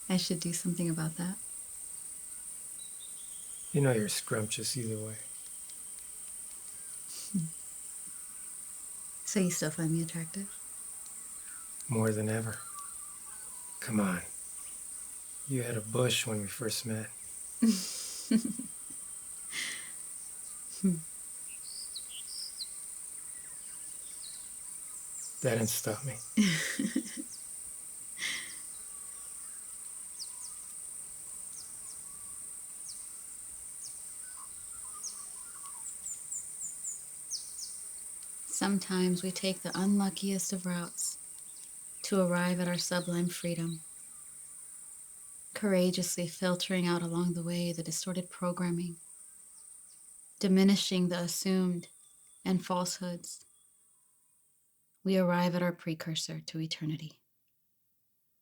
I should do something about that. You know you're scrumptious either way. So you still find me attractive? More than ever. Come on. You had a bush when we first met. That didn't stop me. Sometimes we take the unluckiest of routes to arrive at our sublime freedom, courageously filtering out along the way the distorted programming, diminishing the assumed and falsehoods. We arrive at our precursor to eternity,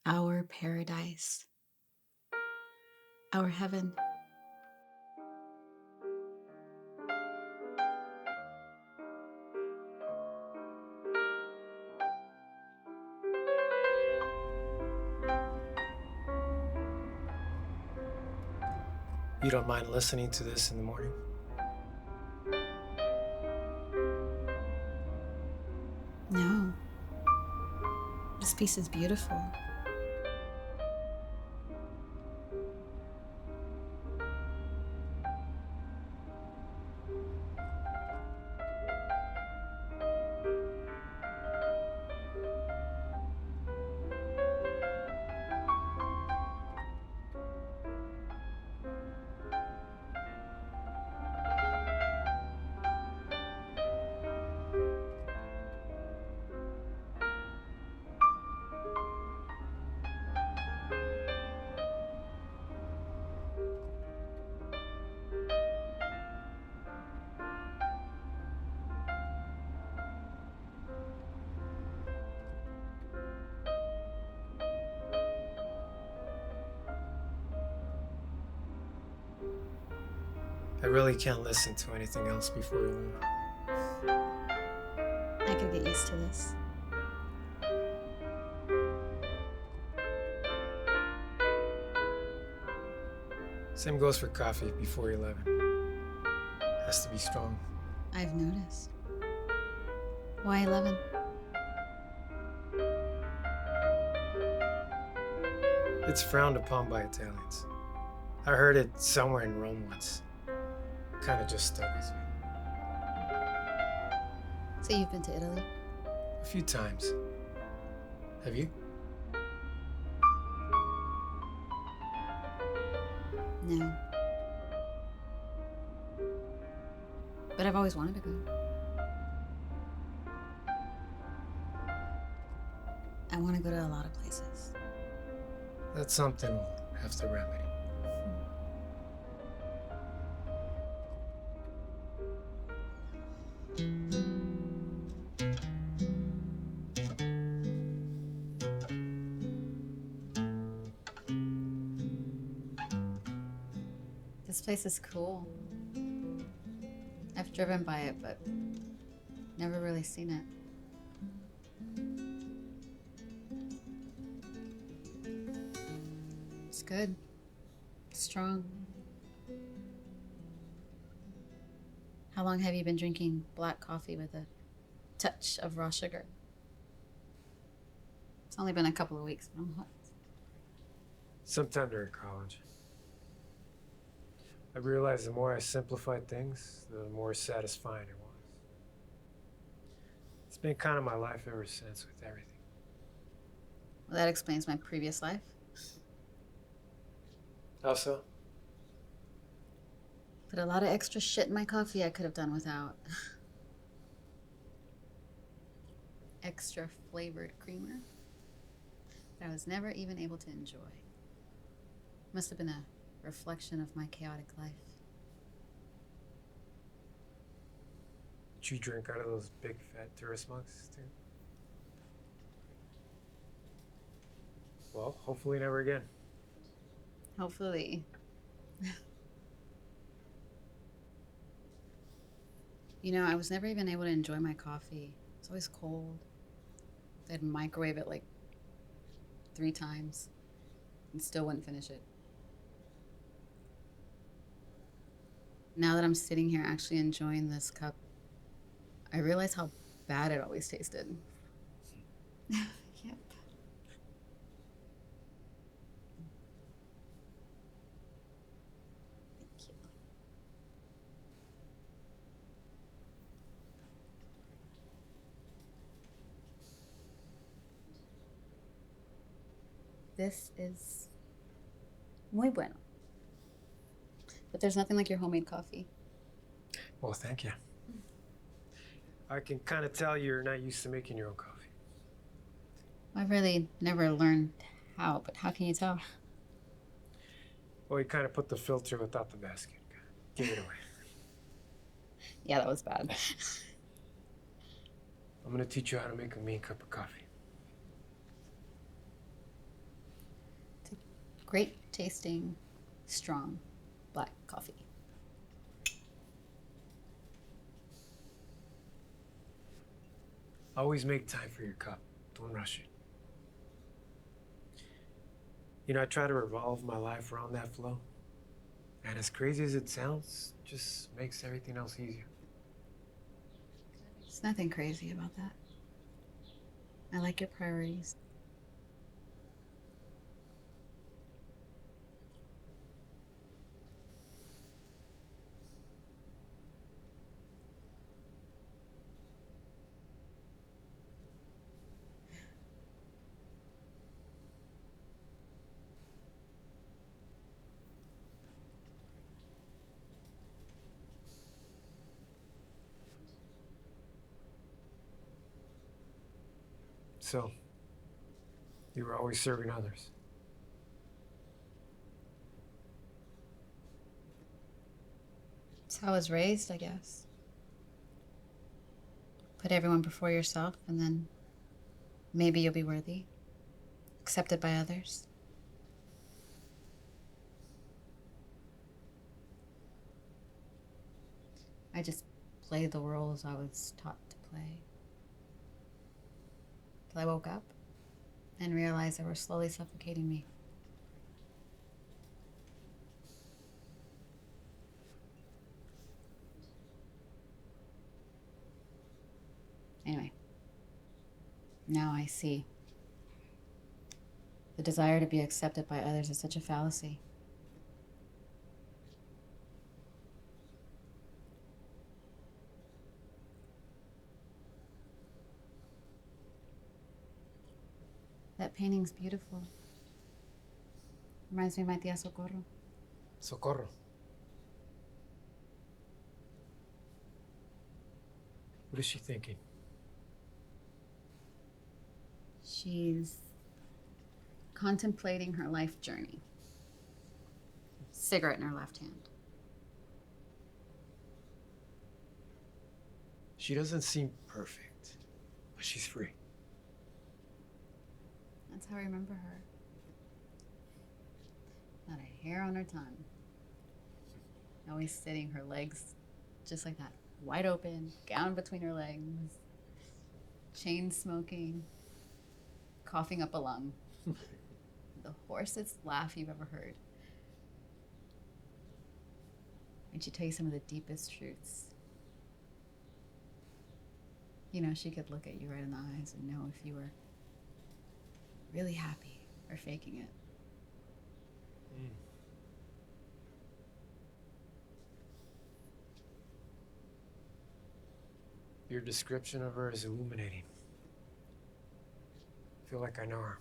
our paradise, our heaven. You don't mind listening to this in the morning? No, this piece is beautiful. I really can't listen to anything else before you leave. I could get used to this. Same goes for coffee before 11. Has to be strong. I've noticed. Why 11? It's frowned upon by Italians. I heard it somewhere in Rome once. Kind of just stuck with me. So you've been to Italy? A few times. Have you? No. But I've always wanted to go. I want to go to a lot of places. That's something we'll have to remedy. This place is cool. I've driven by it, but never really seen it. It's good. Strong. How long have you been drinking black coffee with a touch of raw sugar? It's only been a couple of weeks, but I'm hooked. Sometime during college. I realized the more I simplified things, the more satisfying it was. It's been kind of my life ever since with everything. Well, that explains my previous life. How so? Put a lot of extra shit in my coffee I could have done without. Extra flavored creamer that I was never even able to enjoy. Must have been a reflection of my chaotic life. Did you drink out of those big fat tourist mugs too? Well, hopefully never again. Hopefully. You know, I was never even able to enjoy my coffee. It's always cold. They'd microwave it like 3 times. and still wouldn't finish it. Now that I'm sitting here actually enjoying this cup, I realize how bad it always tasted. Yep. Thank you. This is muy bueno. But there's nothing like your homemade coffee. Well, thank you. I can kind of tell you're not used to making your own coffee. I've really never learned how, but how can you tell? Well, you kind of put the filter without the basket. Give it away. Yeah, that was bad. I'm going to teach you how to make a mean cup of coffee. It's a great tasting, strong black coffee. Always make time for your cup. Don't rush it. You know, I try to revolve my life around that flow. And as crazy as it sounds, just makes everything else easier. There's nothing crazy about that. I like your priorities. So, you were always serving others. That's how I was raised, I guess. Put everyone before yourself, and then maybe you'll be worthy, accepted by others. I just played the roles I was taught to play. Till I woke up and realized they were slowly suffocating me. Anyway, now I see. The desire to be accepted by others is such a fallacy. That painting's beautiful. Reminds me of my tia Socorro. Socorro. What is she thinking? She's contemplating her life journey. Cigarette in her left hand. She doesn't seem perfect, but she's free. That's how I remember her. Not a hair on her tongue. Always sitting, her legs just like that, wide open, gown between her legs, chain smoking, coughing up a lung. The hoarsest laugh you've ever heard. And she'd tell you some of the deepest truths. You know, she could look at you right in the eyes and know if you were really happy or faking it. Your description of her is illuminating. I feel like I know her.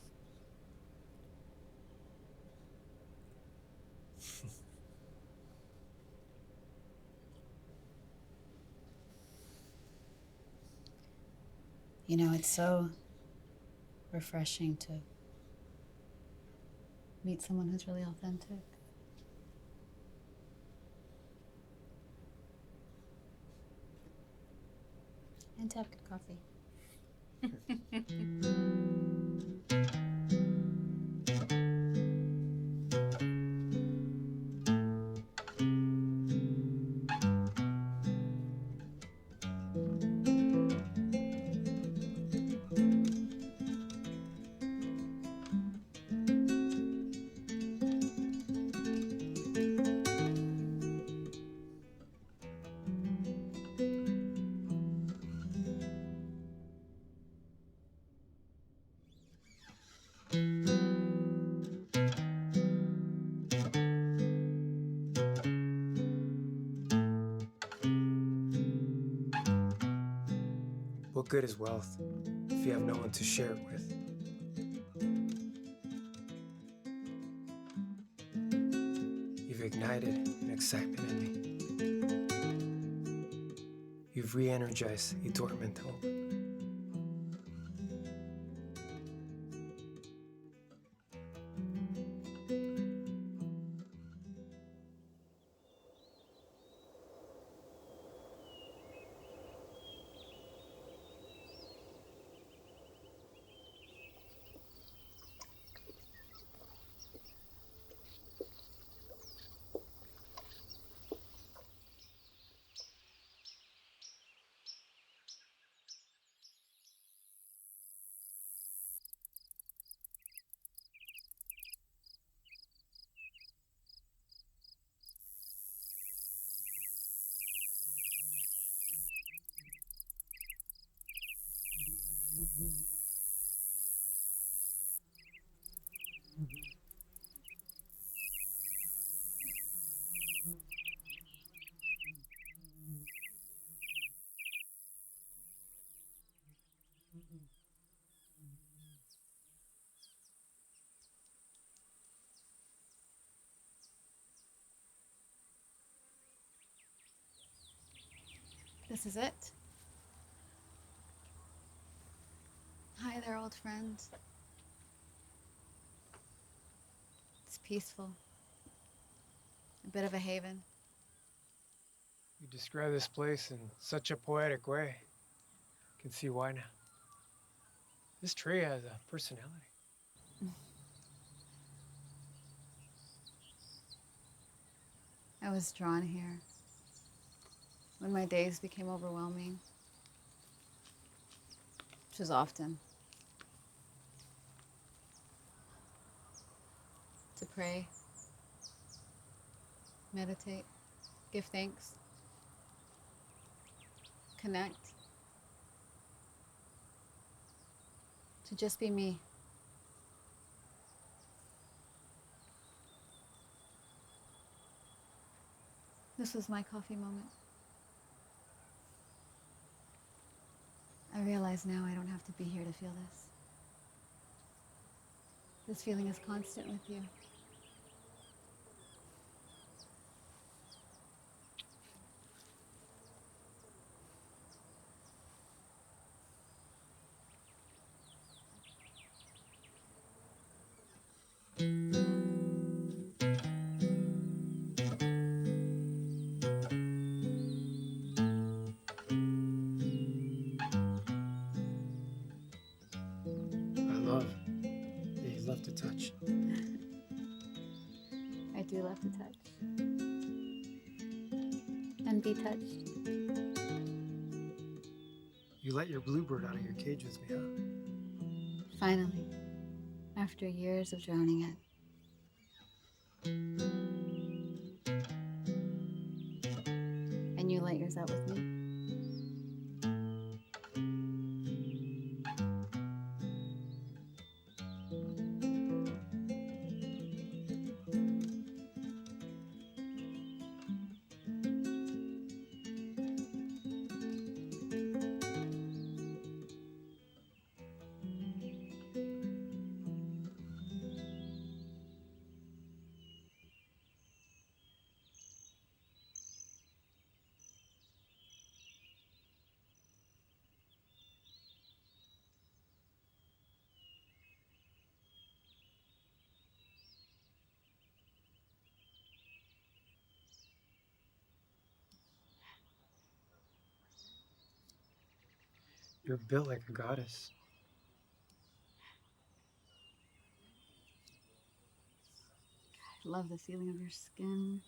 You know, it's so refreshing to meet someone who's really authentic. And to have good coffee. good is wealth if you have no one to share it with? You've ignited an excitement in me. You've re-energized a dormant hope. This is it. Hi there, old friend. It's peaceful. A bit of a haven. You describe this place in such a poetic way. I can see why now. This tree has a personality. I was drawn here when my days became overwhelming, which was often. To pray, meditate, give thanks, connect, to just be me. This was my coffee moment. I realize now I don't have to be here to feel this. This feeling is constant with you. I love that you love to touch. I do love to touch. And be touched. You let your bluebird out of your cage with me, huh? Finally, after years of drowning it. And you let yours out with me. You're built like a goddess. I love the feeling of your skin.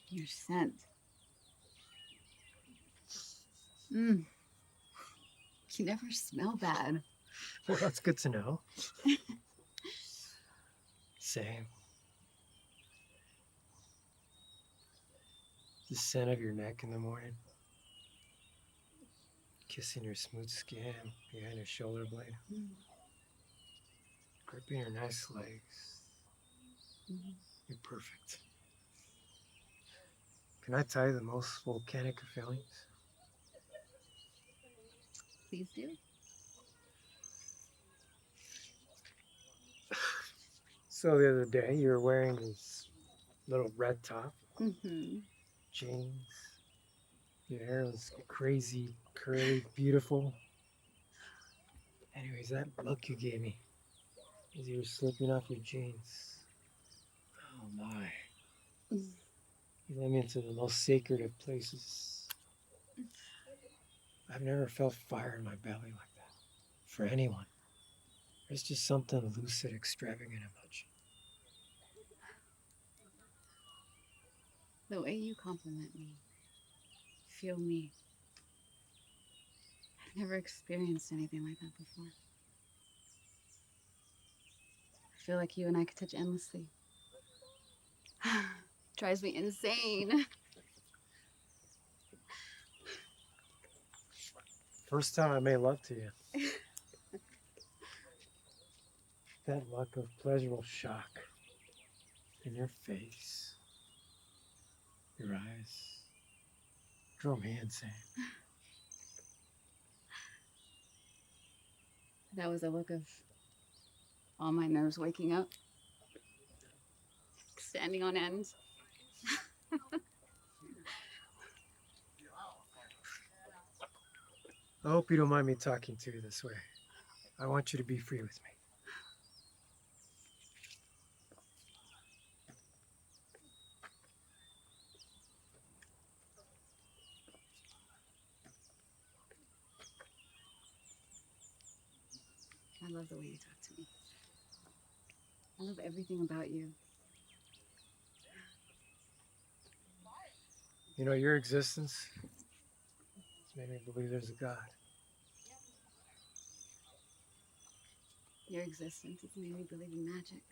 Your scent. You never smell bad. Well, that's good to know. Same. The scent of your neck in the morning. Kissing your smooth skin behind your shoulder blade. Gripping your nice legs. You're perfect. Can I tell you the most volcanic of feelings? Please do. So the other day, you were wearing this little red top, Mm-hmm. jeans. Your hair was crazy, curly, beautiful. Anyways, that look you gave me as you were slipping off your jeans. Oh my. You led me into the most sacred of places. I've never felt fire in my belly like that. For anyone. There's just something lucid, extravagant about you. The way you compliment me, feel me. I've never experienced anything like that before. I feel like you and I could touch endlessly. Drives me insane. First time I made love to you. That look of pleasurable shock in your face, your eyes, drove me insane. That was a look of all my nerves waking up, standing on end. I hope you don't mind me talking to you this way. I want you to be free with me. I love the way you talk to me. I love everything about you. You know, your existence has made me believe there's a God. Your existence has made me believe in magic.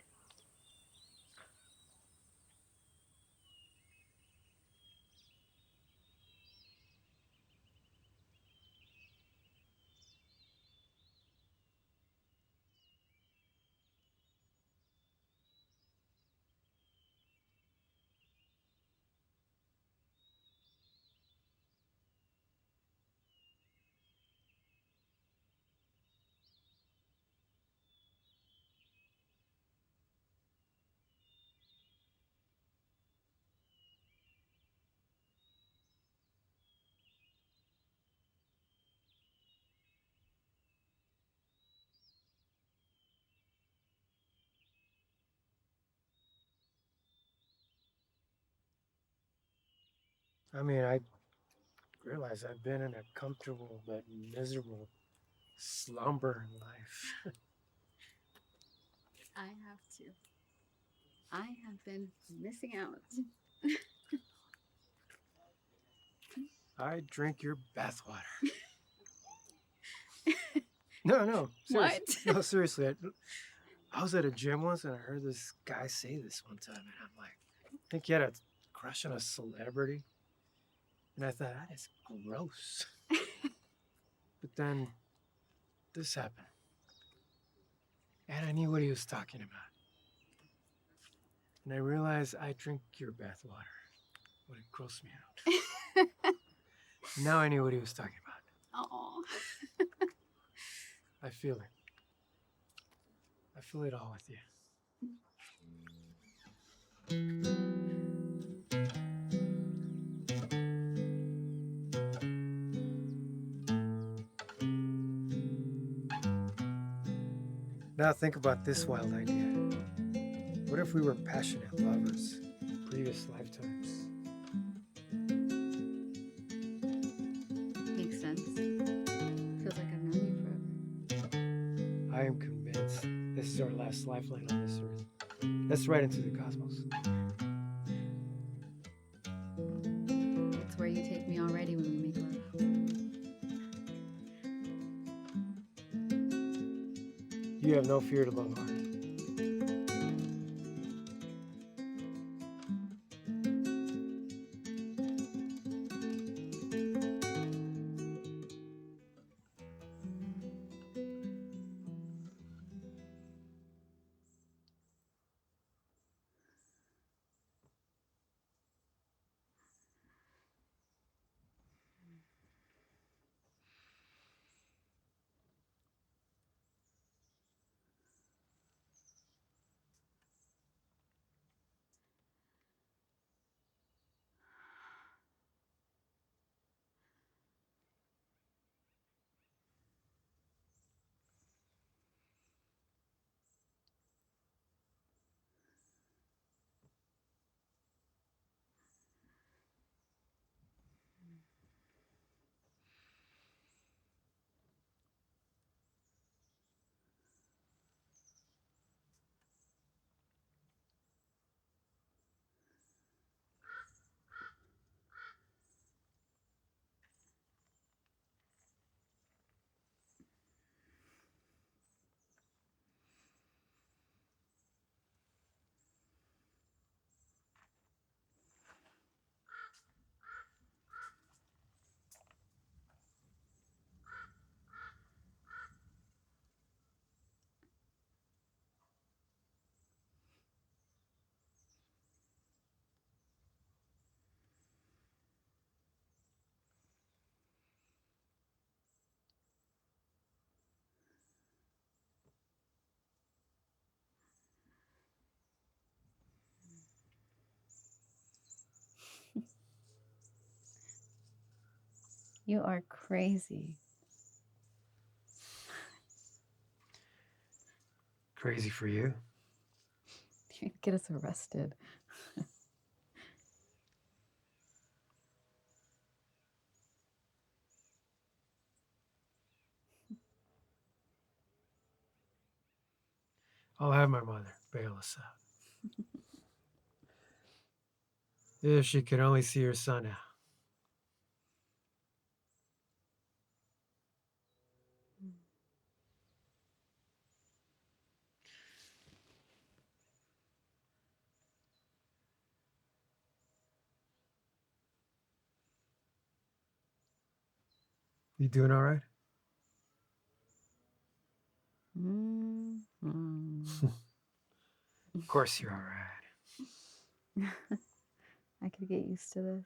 I mean, I realize I've been in a comfortable but miserable slumber in life. I have to. I have been missing out. I drink your bathwater. No, seriously. What? No, seriously. I was at a gym once and I heard this guy say this one time, and I'm like, I think he had a crush on a celebrity. And I thought, that is gross. But then this happened. And I knew what he was talking about. And I realized I drink your bathwater when it grossed me out. Now I knew what he was talking about. Oh. I feel it. I feel it all with you. Now think about this wild idea. What if we were passionate lovers in previous lifetimes? Makes sense. Feels like I've known you forever. I am convinced this is our last lifeline on this earth. Let's right into the cosmos. It's where you take me already when we make love. You have no fear to love hard. You are crazy. Crazy for you. You'd get us arrested. I'll have my mother bail us out. If she could only see her son now. You doing all right? Of course you're all right. I could get used to this.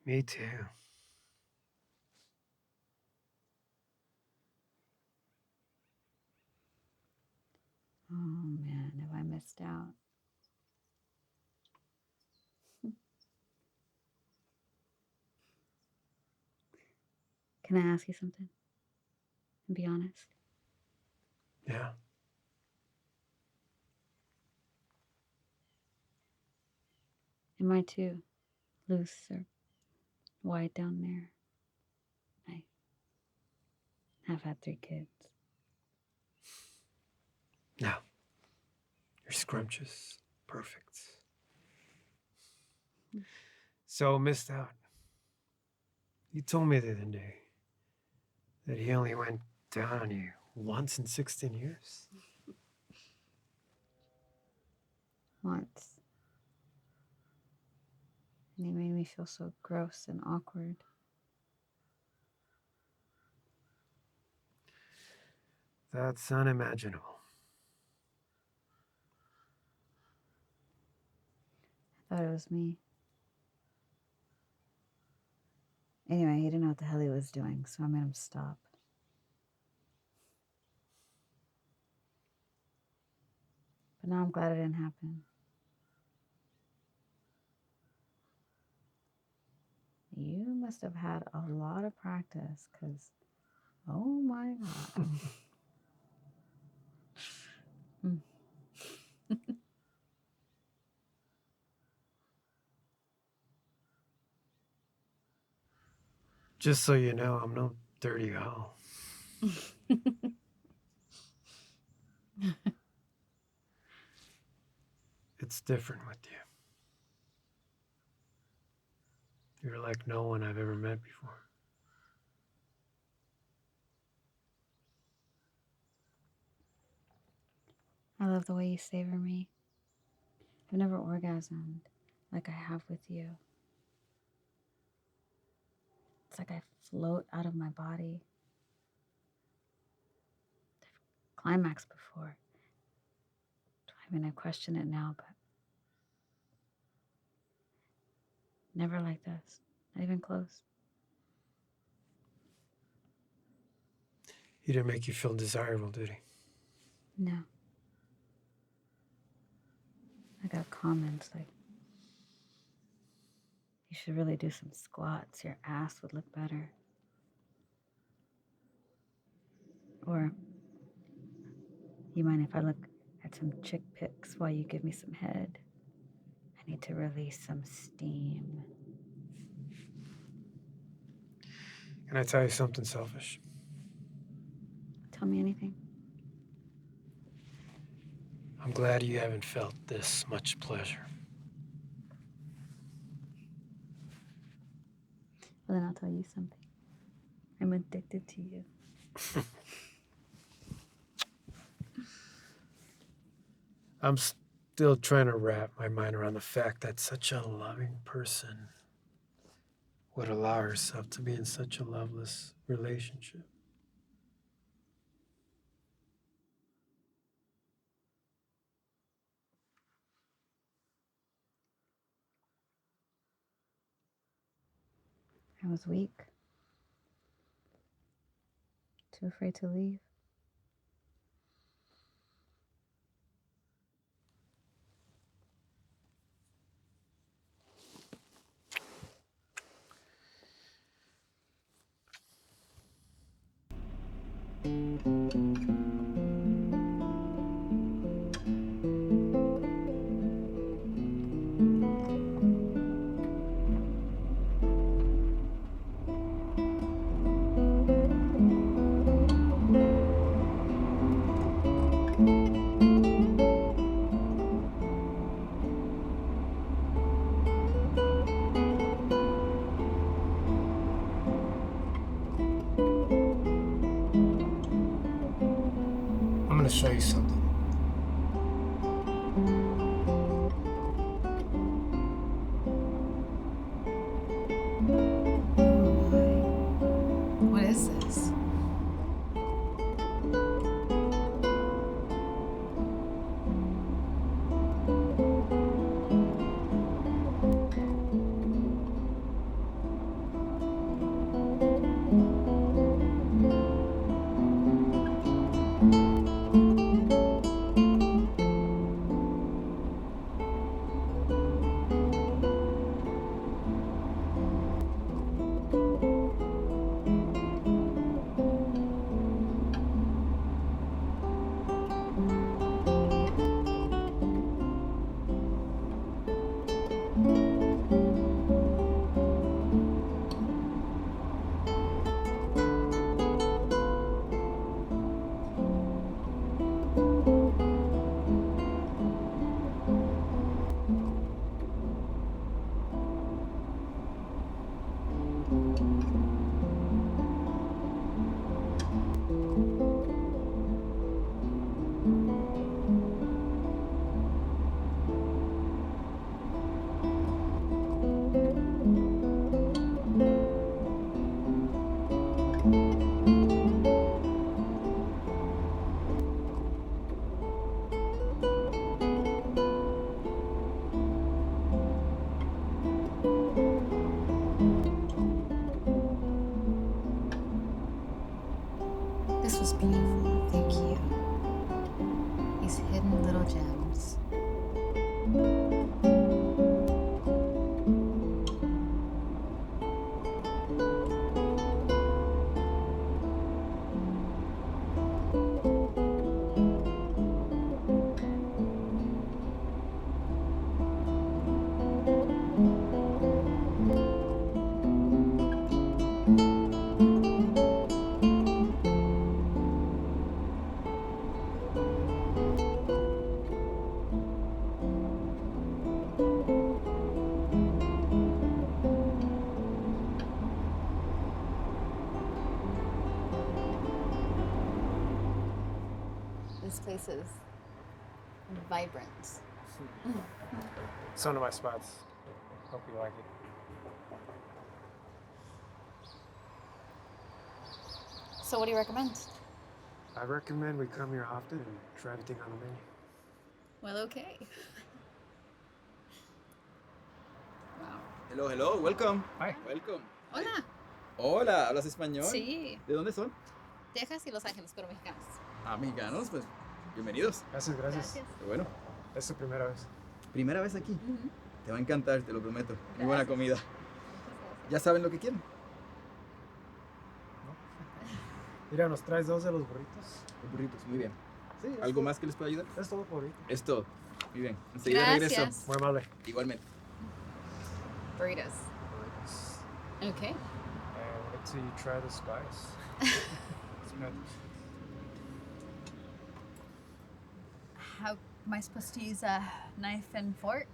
Me too. Oh man, have I missed out? Can I ask you something? And be honest? Yeah. Am I too loose or wide down there? I have had 3 kids. No. You're scrumptious. Perfect. So missed out. You told me the other day that he only went down on you once in 16 years. Once. And he made me feel so gross and awkward. That's unimaginable. I thought it was me. Anyway, he didn't know what the hell he was doing, so I made him stop. But now I'm glad it didn't happen. You must have had a lot of practice, because, oh my God. Just so you know, I'm no dirty hole. It's different with you. You're like no one I've ever met before. I love the way you savor me. I've never orgasmed like I have with you. It's like I float out of my body. I've climaxed before. I mean, I question it now, but never like this. Not even close. He didn't make you feel desirable, did he? No. I got comments like, you should really do some squats. Your ass would look better. Or, you mind if I look at some chick pics while you give me some head? I need to release some steam. Can I tell you something selfish? Tell me anything. I'm glad you haven't felt this much pleasure. Well, then I'll tell you something. I'm addicted to you. I'm still trying to wrap my mind around the fact that such a loving person would allow herself to be in such a loveless relationship. I was weak. Too afraid to leave? I'm gonna show you something. What is this? This was beautiful. Thank you. These hidden little gems. This place is vibrant. It's one of my spots. Hope you like it. So what do you recommend? I recommend we come here often and try everything on the menu. Well, okay. Wow. Hello, hello, welcome. Hi. Welcome. Hola. Hola, ¿hablas español? Sí. ¿De dónde son? Texas y Los Ángeles, pero mexicanos. Ah, mexicanos, pues bienvenidos. Gracias. Qué bueno. Es su primera vez. Primera vez aquí. Ujú. Te va a encantar, te lo prometo. Muy buena Gracias. comida. ¿Ya saben lo que quieren? Mira, nos traes 2 de los burritos. Los burritos, muy bien. Sí, es ¿Algo todo. más que les pueda ayudar? Es todo por ahorita. Es todo. Muy bien. Enseguida Gracias. regreso. Muy amable. Igualmente. Burritos. Burritos. Okay. And wait till you try the spice. Smell. How am I supposed to use a knife and fork?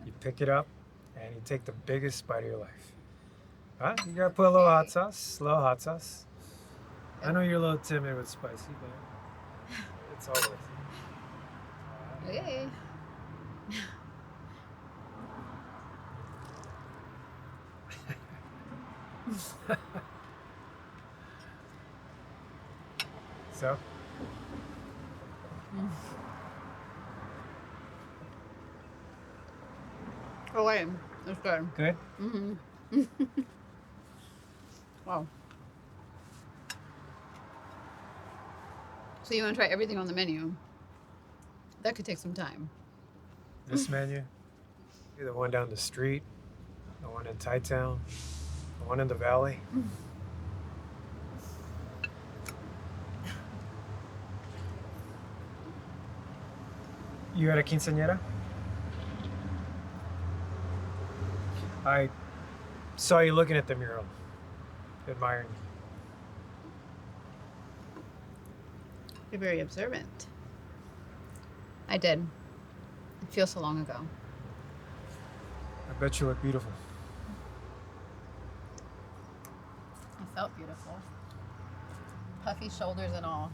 You pick it up and you take the biggest bite of your life. Huh? You gotta put a little hot sauce. A little hot sauce. I know you're a little timid with spicy, but it's all worth it. Okay. So, Oh wait, it's good. good? Mm-hmm. Wow. So you want to try everything on the menu? That could take some time. This menu, the one down the street, the one in Thai Town, the one in the valley. You had a quinceañera? I saw you looking at the mural, admiring. You're very observant. I did. It feels so long ago. I bet you look beautiful. I felt beautiful. Puffy shoulders and all.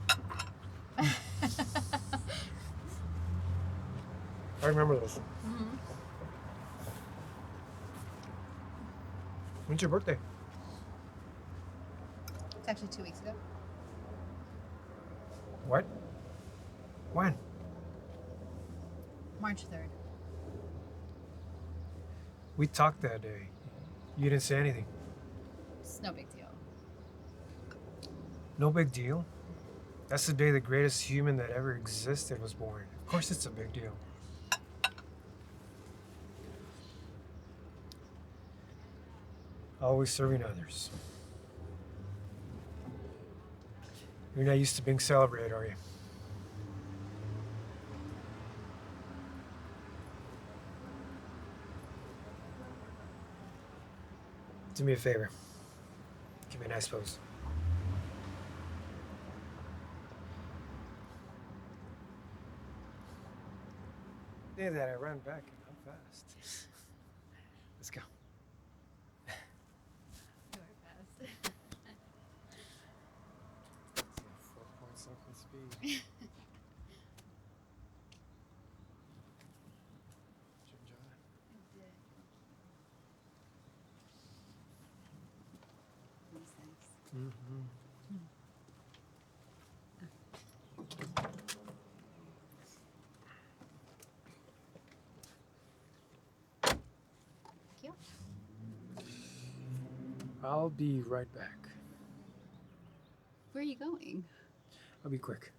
I remember this. Mm-hmm. When's your birthday? It's actually 2 weeks ago. What? When? March 3rd. We talked that day. You didn't say anything. It's no big deal. No big deal? That's the day the greatest human that ever existed was born. Of course it's a big deal. Always serving others. You're not used to being celebrated, are you? Do me a favor. Give me a nice pose. Day that I ran back and how fast. Let's go. You are fast. 4 point something speed. Mm-hmm. Thank you. I'll be right back. Where are you going? I'll be quick.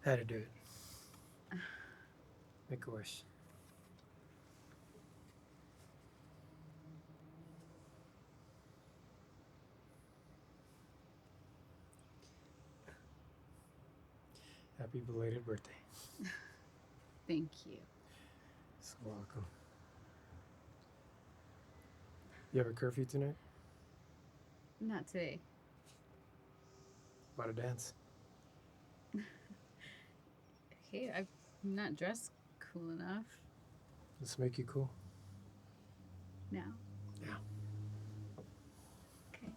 Had to do it. Make a wish. Happy belated birthday. Thank you. So welcome. You have a curfew tonight? Not today. About a dance? Okay, I'm not dressed cool enough. Let's make you cool. Now. Yeah. Okay.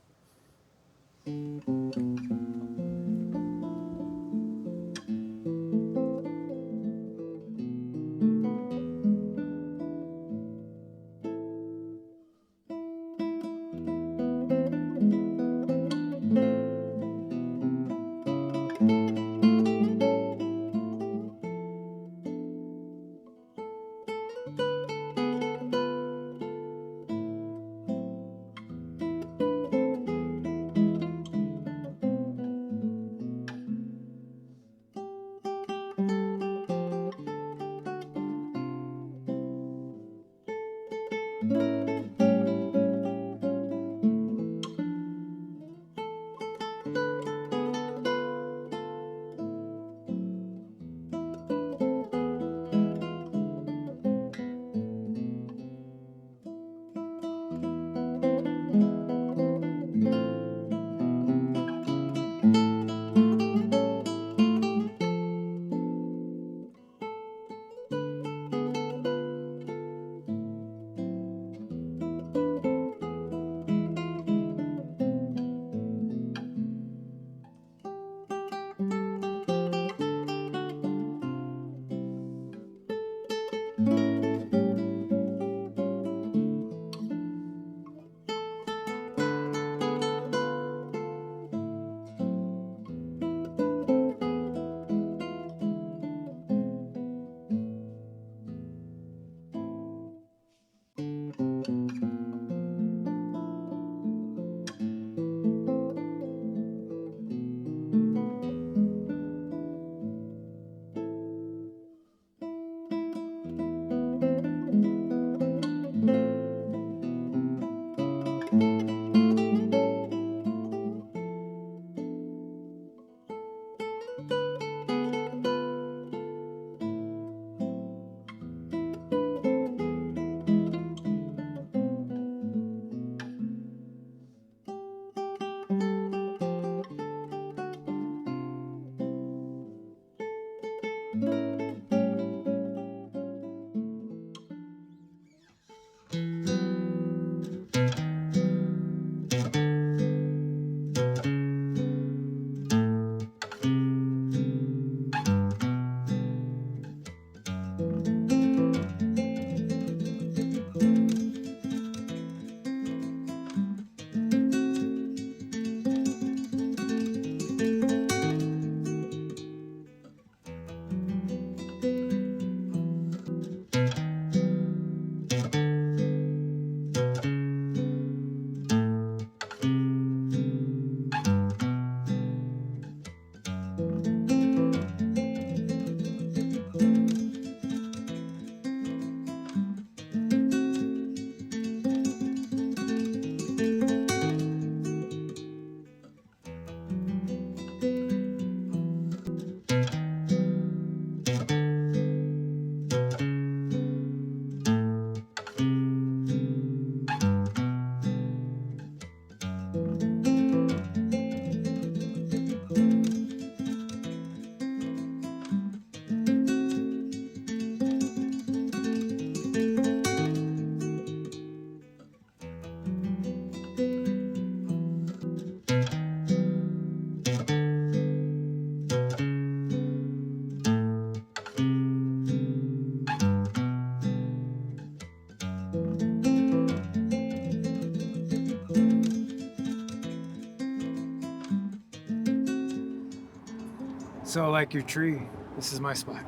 So, like your tree, this is my spot.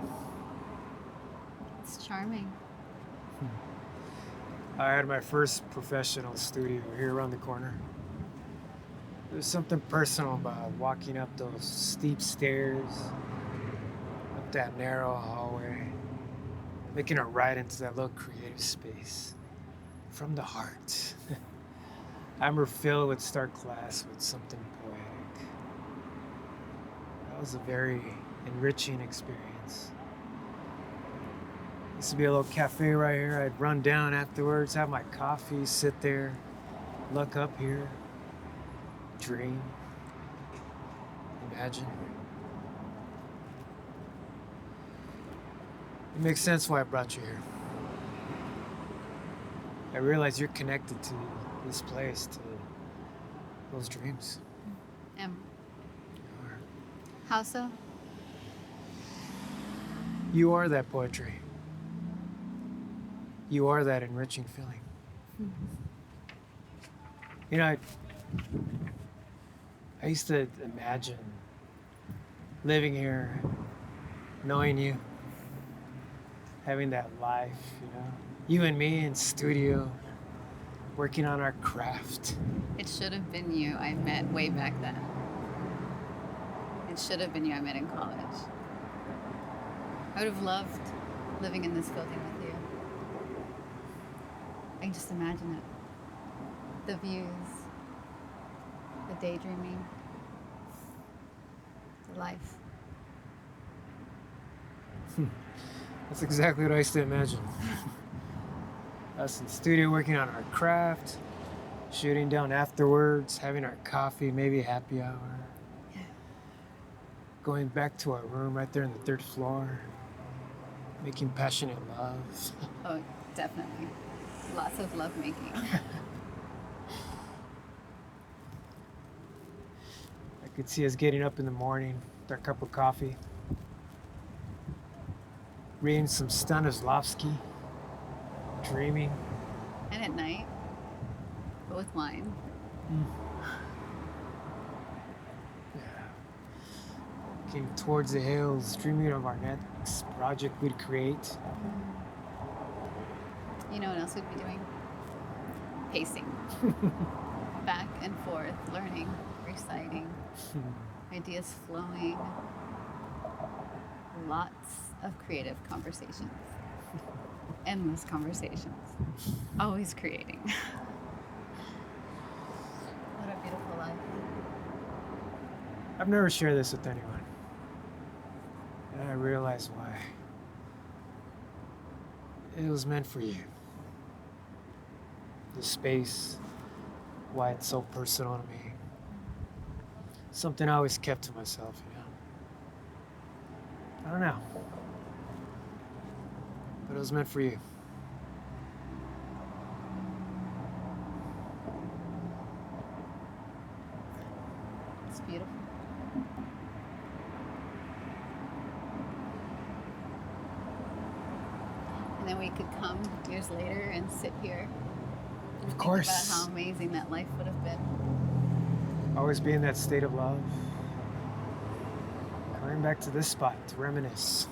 It's charming. I had my first professional studio here around the corner. There's something personal about walking up those steep stairs, up that narrow hallway, making a right into that little creative space from the heart. I remember filled with start class with something poetic. That was a very enriching experience. Used to be a little cafe right here. I'd run down afterwards, have my coffee, sit there, look up here, dream, imagine. It makes sense why I brought you here. I realize you're connected to this place, to those dreams. Am. How so? You are that poetry. You are that enriching feeling. You know, I used to imagine living here, knowing you, having that life, you know, you and me in studio, working on our craft. It should have been you I met way back then. It should have been you I met in college. I would have loved living in this building with you. I can just imagine it. The views, the daydreaming, the life. That's exactly what I used to imagine. Us in the studio working on our craft, shooting down afterwards, having our coffee, maybe happy hour. Yeah. Going back to our room right there on the third floor, making passionate love. Oh, definitely. Lots of love making. I could see us getting up in the morning with our cup of coffee, reading some Stanislavski, dreaming. And at night, but with wine. Yeah. Looking towards the hills, dreaming of our next project we'd create. You know what else we'd be doing? Pacing. Back and forth, learning, reciting, ideas flowing. Lots of creative conversations. Endless conversations. Always creating. What a beautiful life. I've never shared this with anyone. And I realize why. It was meant for you. The space, why it's so personal to me. Something I always kept to myself, you know? I don't know. But it was meant for you. It's beautiful. And then we could come years later and sit here and Of think course. about how amazing that life would have been. Always be in that state of love. Coming back to this spot to reminisce.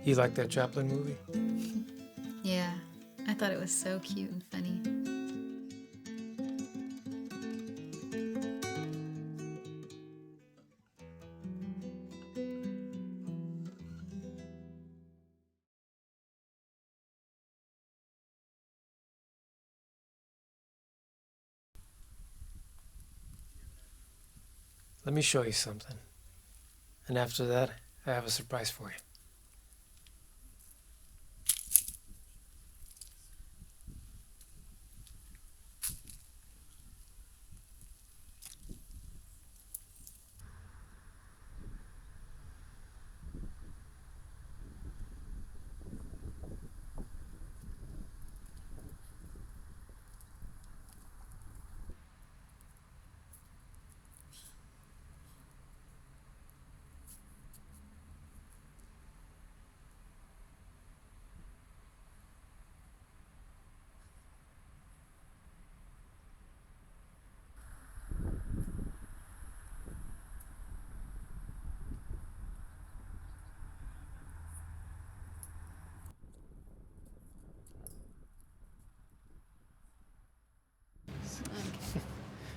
You like that Chaplin movie? Yeah, I thought it was so cute and funny. Let me show you something. And after that, I have a surprise for you.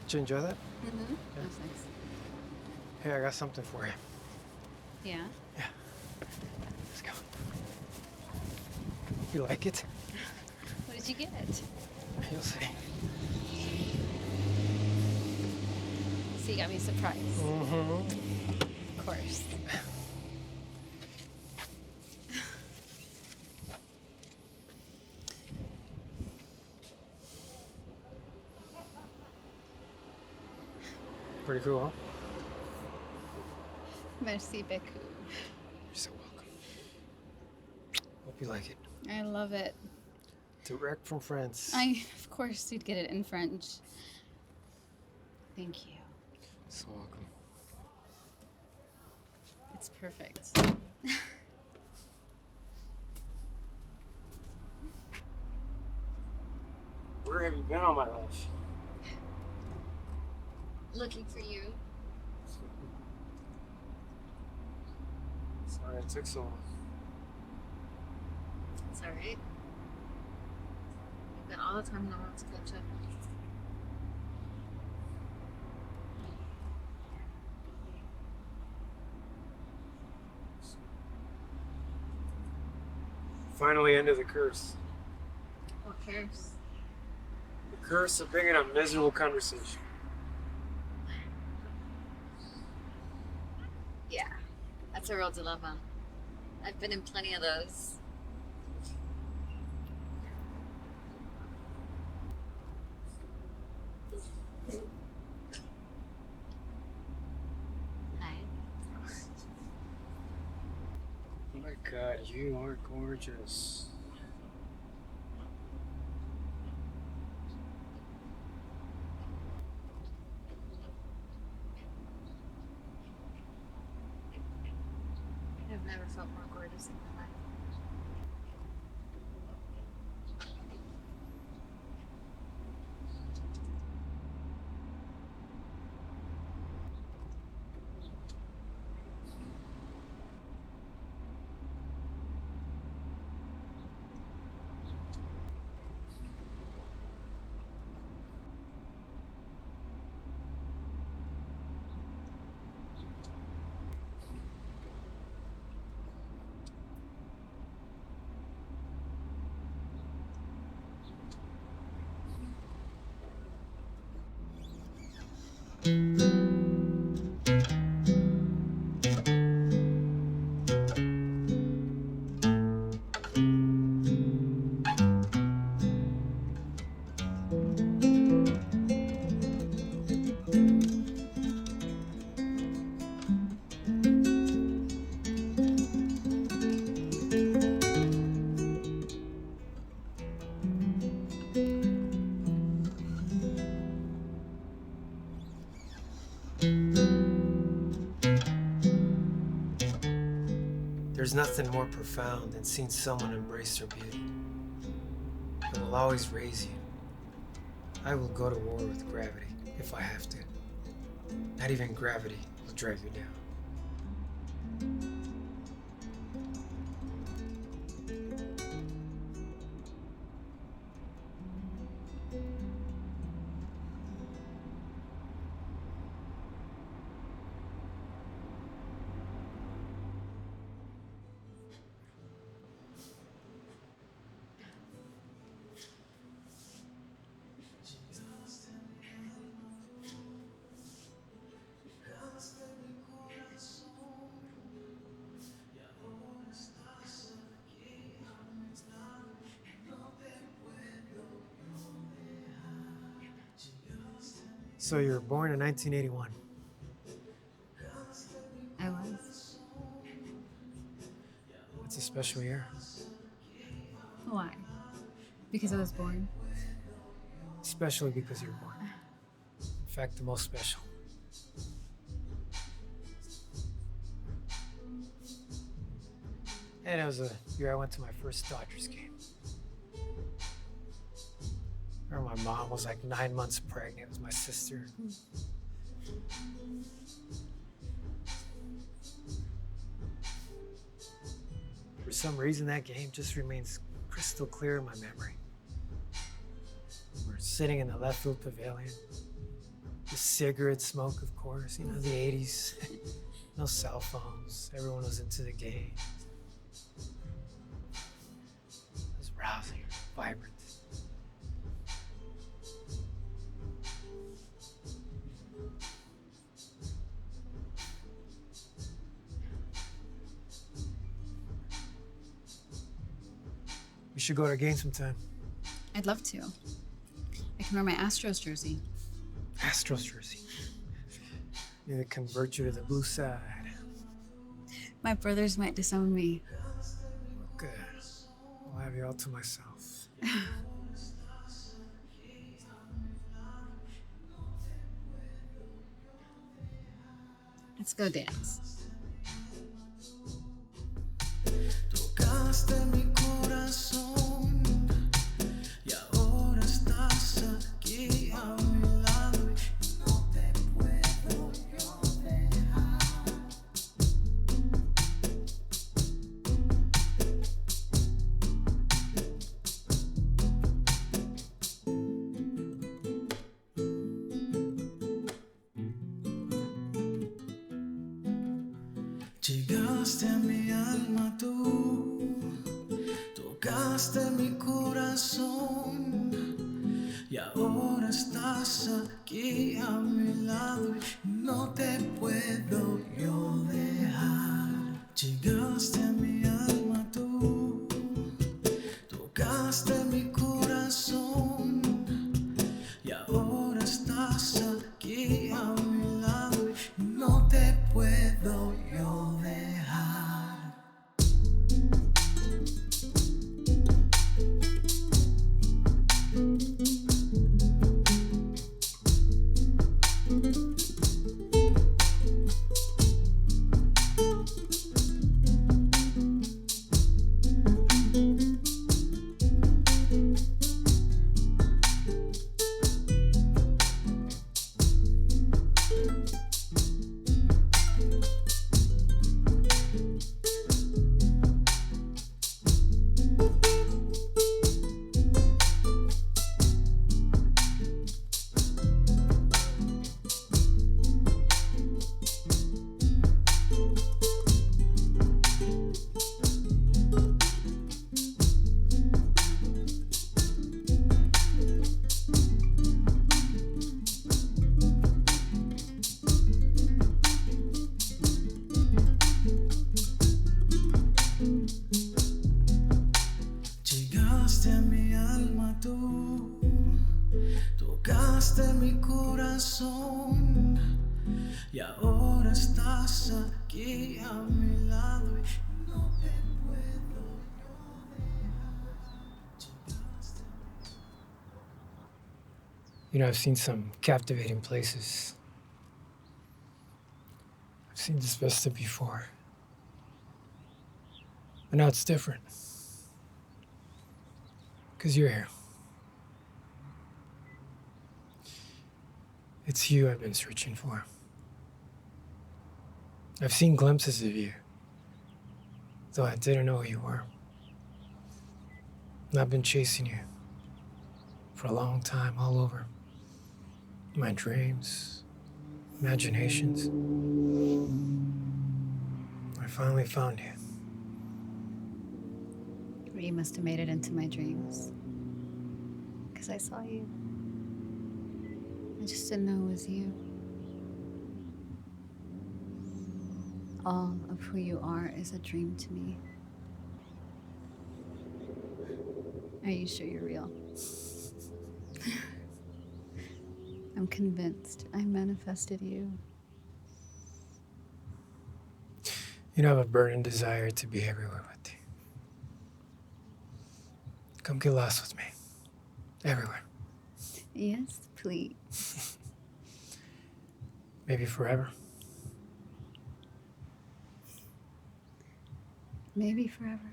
Did you enjoy that? Mm-hmm. Yeah. That's nice. Hey, I got something for you. Yeah. Yeah. Let's go. You like it? What did you get? You'll see. So you got me a surprise. Mm-hmm. Of course. Pretty cool, huh? Merci beaucoup. You're so welcome. Hope you like it. I love it. Direct from France. Of course, you'd get it in French. Thank you. So welcome. It's perfect. Where have you been all my life? Looking for you. Sorry it took so long. It's alright. You've got all the time in the world to catch up. Finally ended the curse. What cares? The curse of being in a miserable conversation. Yeah, that's a real dilemma. I've been in plenty of those. Hi. Oh my God, you are gorgeous. I've never felt more gorgeous in my life. There's nothing more profound than seeing someone embrace their beauty. It will always raise you. I will go to war with gravity if I have to. Not even gravity will drag you down. So you were born in 1981. I was. It's a special year. Why? Because I was born. Especially because you were born. In fact, the most special. And it was a year I went to my first Dodgers game. Remember, my mom was like 9 months pregnant. It was my sister. For some reason, that game just remains crystal clear in my memory. We're sitting in the left field pavilion. The cigarette smoke, of course, you know, the 80s. No cell phones. Everyone was into the game. It was rousing, vibrant. We should go to a game sometime. I'd love to. I can wear my Astros jersey. Astros jersey. Need to convert you to the blue side. My brothers might disown me. Good. I'll have you all to myself. Let's go dance. Tocaste mi corazón y ahora estás aquí a mi lado y no te puedo yo dejar. Llegaste a mi alma tú, tocaste mi corazón y ahora estás aquí a mi lado y no te puedo yo dejar. Llegaste a mi alma tú, tocaste mi corazón y ahora estás aquí a mi lado y no te puedo yo dejar. Llegaste a mi alma tú, tocaste mi corazón y ahora estás aquí a mi lado y no te puedo yo dejar. Llegaste a mi You know, I've seen some captivating places. I've seen this vista before. But now it's different. Because you're here. It's you I've been searching for. I've seen glimpses of you, though I didn't know who you were. And I've been chasing you for a long time, all over. My dreams, imaginations. I finally found you. Or you must have made it into my dreams. Because I saw you. I just didn't know it was you. All of who you are is a dream to me. Are you sure you're real? I'm I'm convinced I manifested you. You know, I have a burning desire to be everywhere with you. Come get lost with me. Everywhere. Yes, please. Maybe forever. Maybe forever.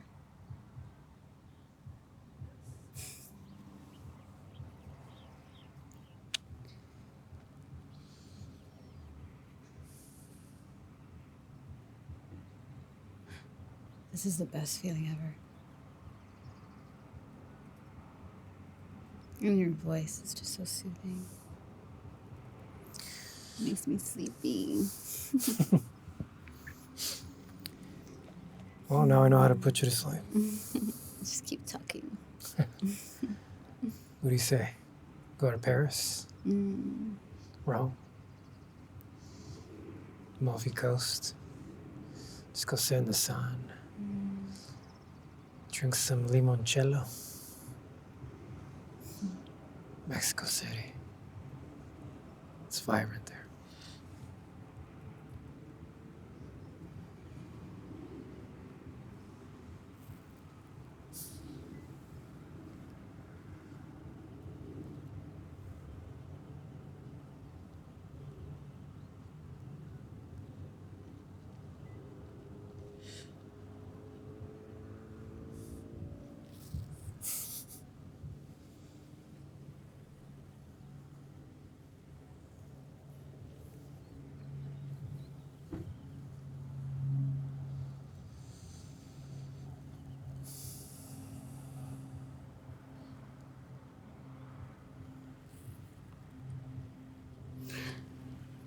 This is the best feeling ever. And your voice is just so soothing. It makes me sleepy. Well, now I know how to put you to sleep. Just keep talking. What do you say? Go to Paris? Rome? Amalfi Coast? Just go sit in the sun. Drink some limoncello. Mexico City. It's vibrant there.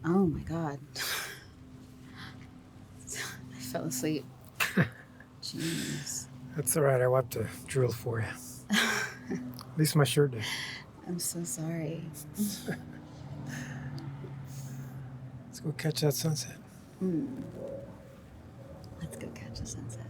Oh my God. I fell asleep. Jeez. That's all right. I wiped the drool for you. At least my shirt did. I'm so sorry. Let's go catch that sunset. Let's go catch a sunset.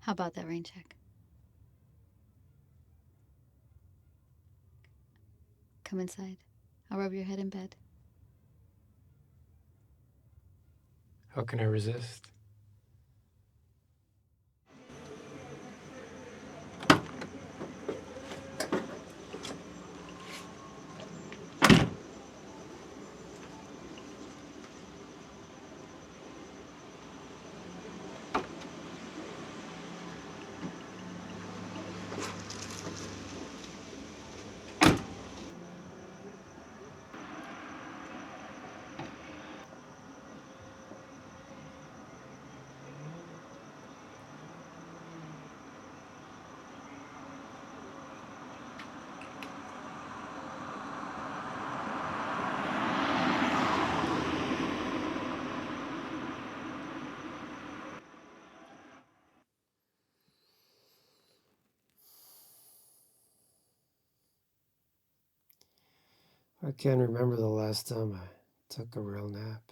How about that rain check? Come inside. I'll rub your head in bed. How can I resist? I can't remember the last time I took a real nap.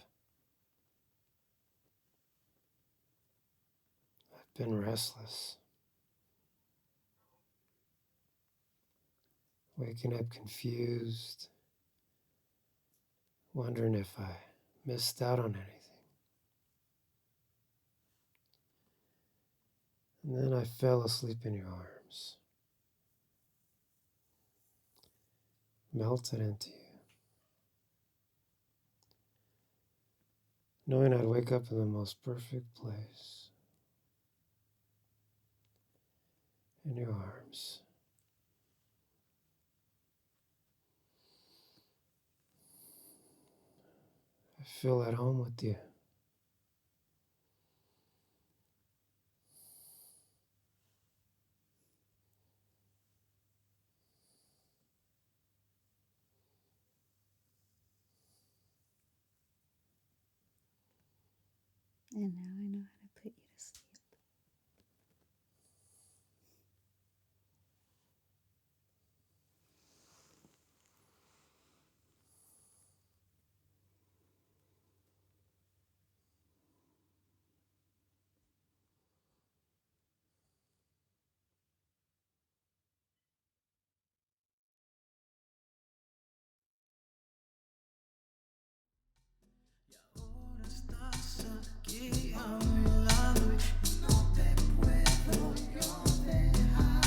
I've been restless. Waking up confused, wondering if I missed out on anything. And then I fell asleep in your arms, melted into you, knowing I'd wake up in the most perfect place, in your arms. I feel at home with you. And now I know how to put you to sleep. Ahora estás aquí a mi lado y no te puedo yo dejar.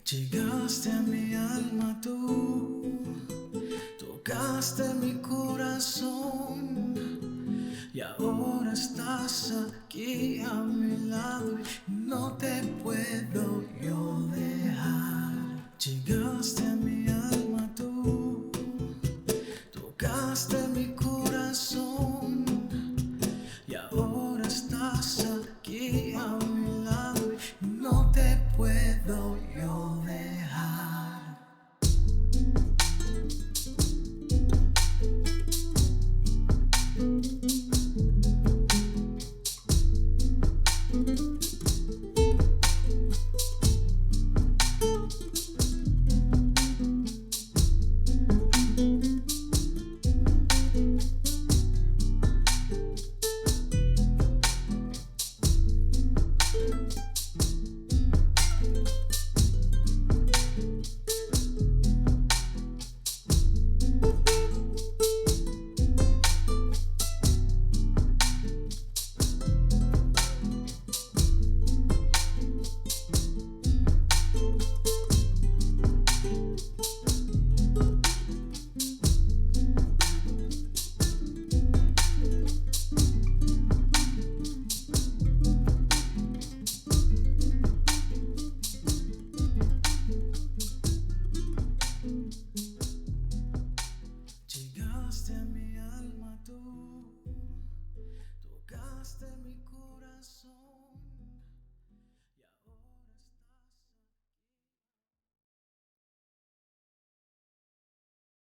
Llegaste a mi alma tú, tocaste mi corazón y ahora estás aquí a mi lado y no te puedo yo dejar. Llegaste a mi alma tú, tocaste mi corazón y ahora estás aquí a mi lado y no te puedo yo dejar. Llegaste a mi alma tú, tocaste mi corazón.